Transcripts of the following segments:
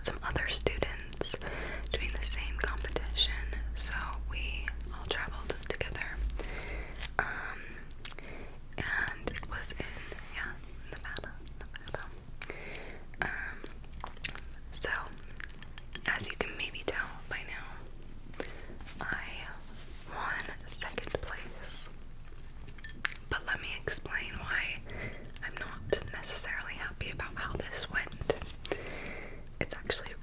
had some other students doing the same competition, so we all traveled together. And it was in, Nevada. So, as you can maybe tell by now, I won second place. But let me explain why I'm not necessarily happy about how this went. It's actually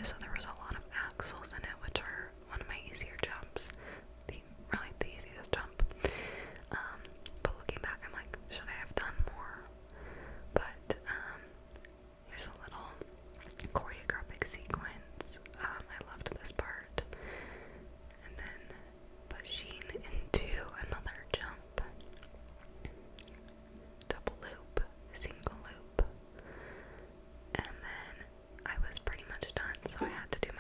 so there was a lot of axles in it, which are one of my easier jumps. Really the easiest jump. But looking back, I'm like, should I have done more? But here's a little choreographic sequence. I loved this part. And then pushing into another jump. Double loop, single loop. And then I was pretty much done, so I had to do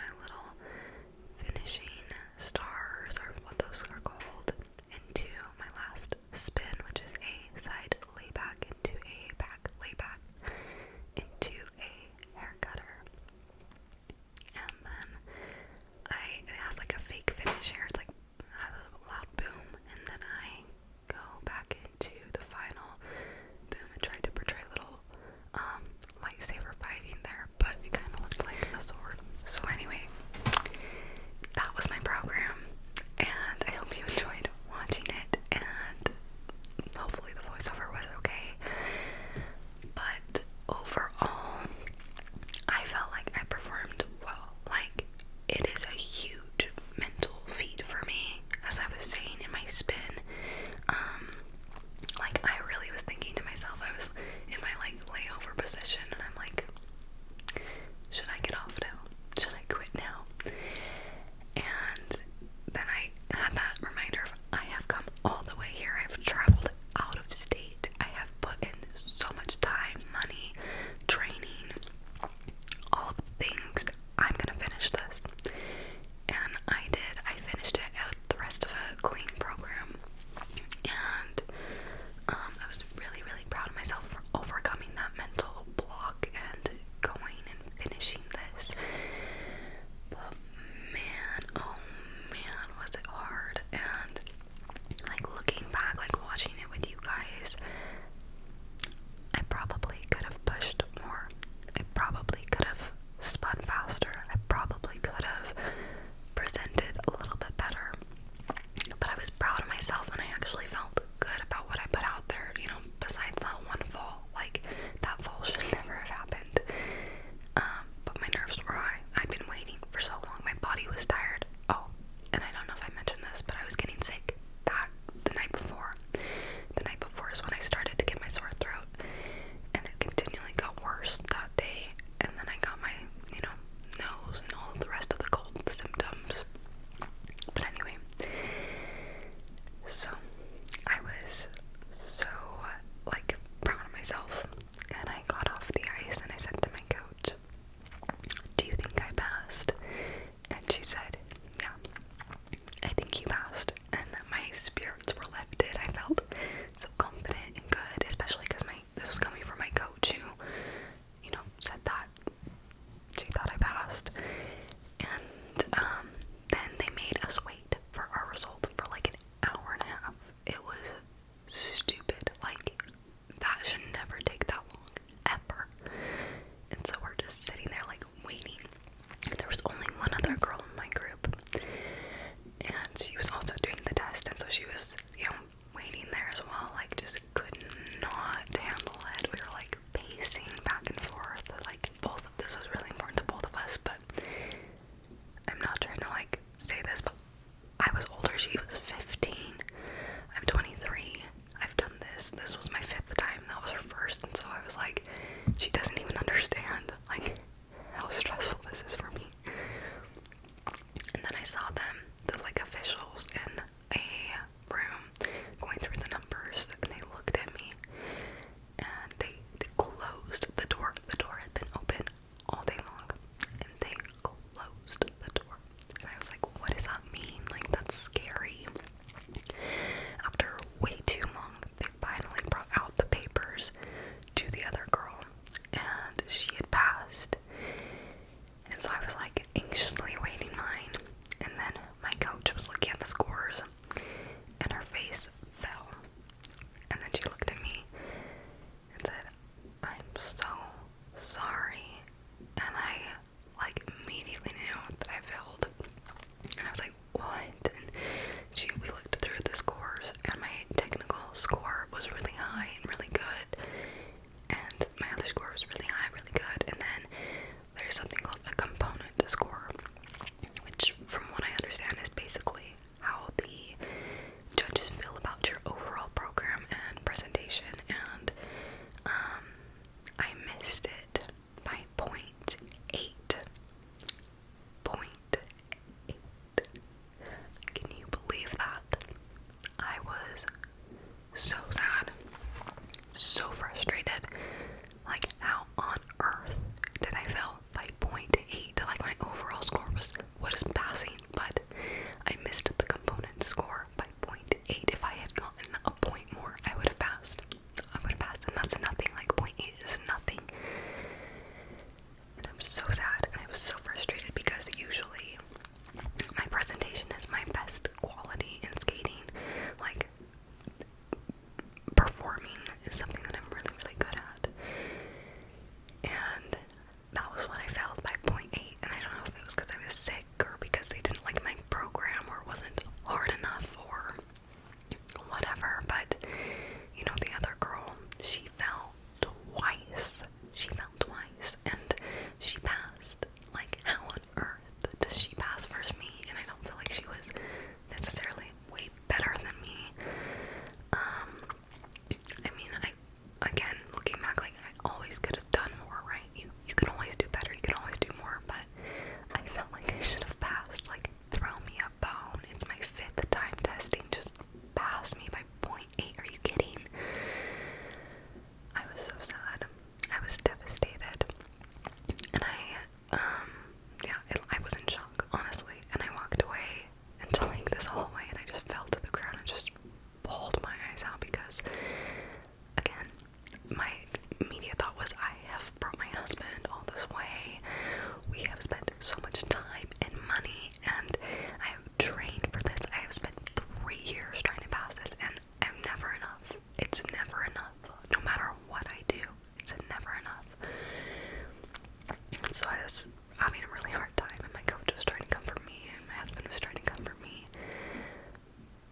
So I was having a really hard time, and my coach was trying to comfort me, and my husband was trying to comfort me,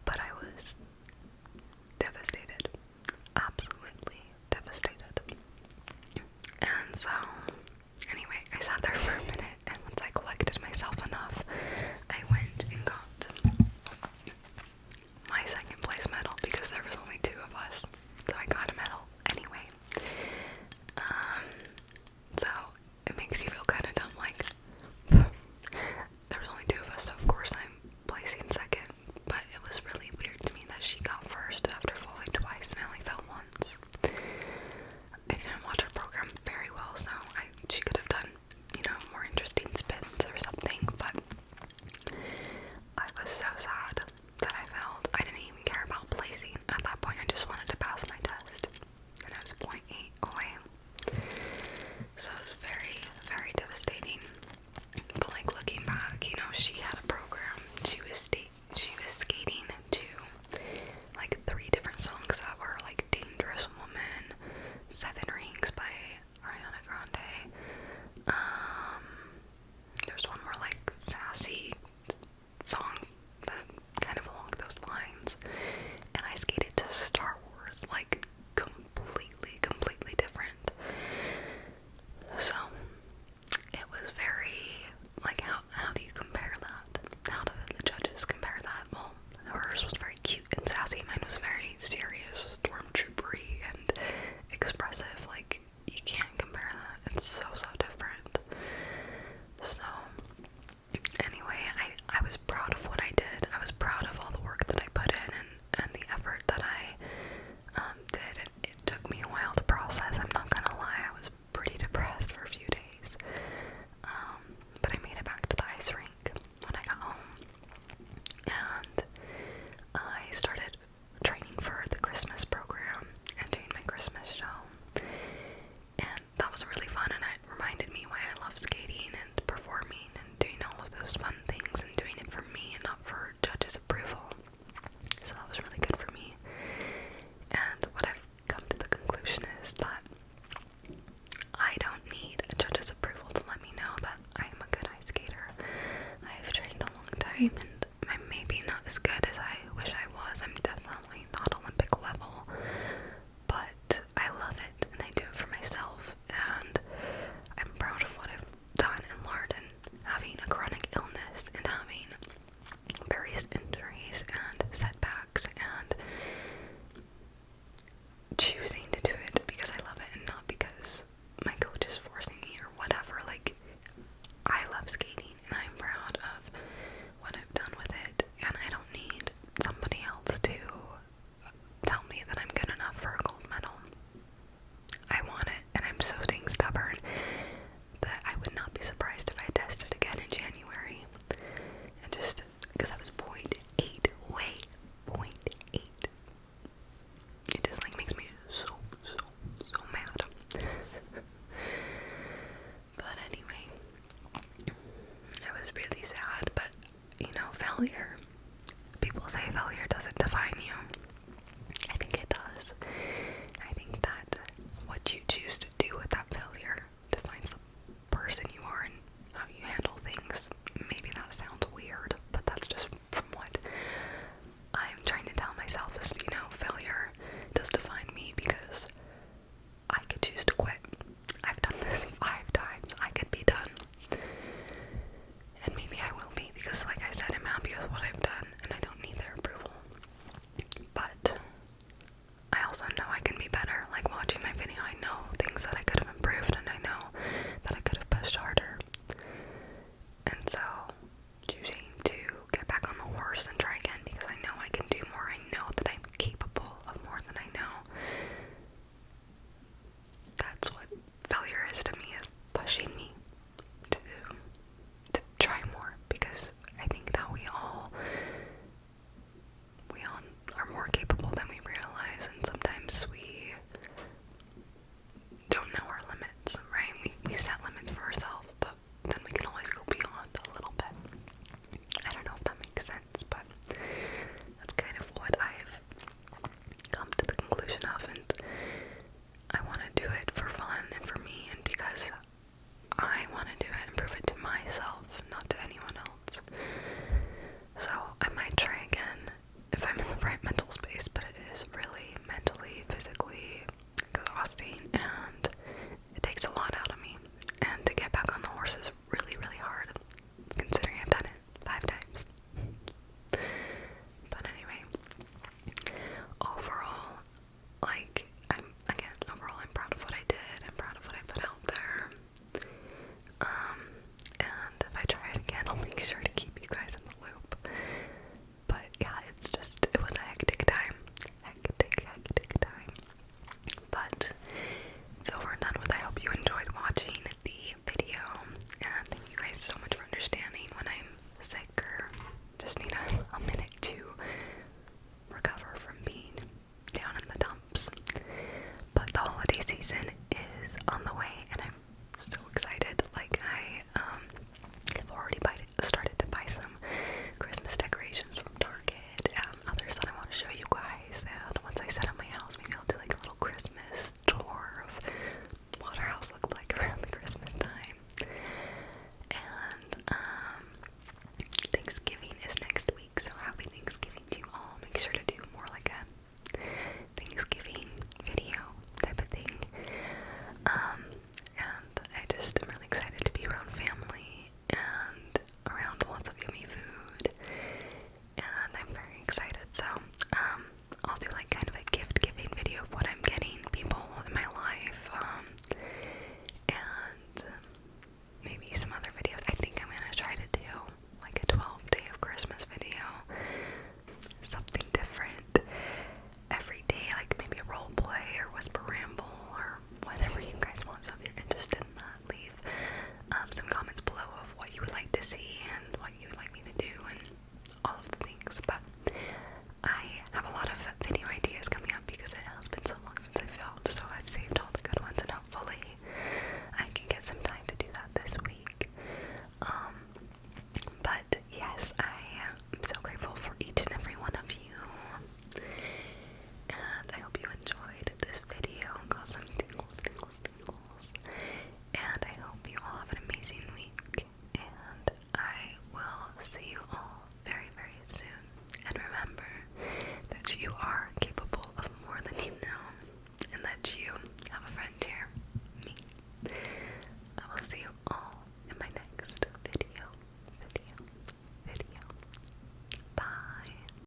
but I was devastated, absolutely devastated. And so, anyway, I sat there for a minute, and once I collected myself enough, I went and got my second place medal, because there was only 2 of us, so I got a medal anyway. So it makes you feel kind of dumb, like, there was only 2 of us, so of course I'm placing second, but it was really weird to me that she got first after falling twice, and I only fell once. I didn't watch her program very well, so she could have done, more interesting spins or something, but I was so sad that I failed. I didn't even care about placing at that point. I just wanted to pass my test, and I was 0.8 away. So it was very, very devastating. But like looking back, she had a program. She was skating to like 3 different songs that were like "Dangerous Woman," "7 Rings" by Ariana Grande. There's one more like sassy song that kind of along those lines. And I skated to Star Wars, like completely different. So it was very, like, how do you compare that? How do the judges compare that? Well, hers was very cute and sassy. Mine was very serious, stormtroopery, and expressive. Like, you can't compare that. It's so different. So, anyway, I was proud of what I did. I was proud of all the work that I put in and the effort that I did. It took me a while to process. I'm not gonna lie, I was pretty depressed for a few days. But I made it back to the ice rink when I got home, and I started training for the Christmas program and doing my Christmas show, and that was really fun, and it reminded me why I love skating and performing and doing all of those fun things and doing it for me and not for judges' approval. So that was really good for me. And what I've come to the conclusion is that I don't need a judge's approval to let me know that I am a good ice skater. I have trained a long time, and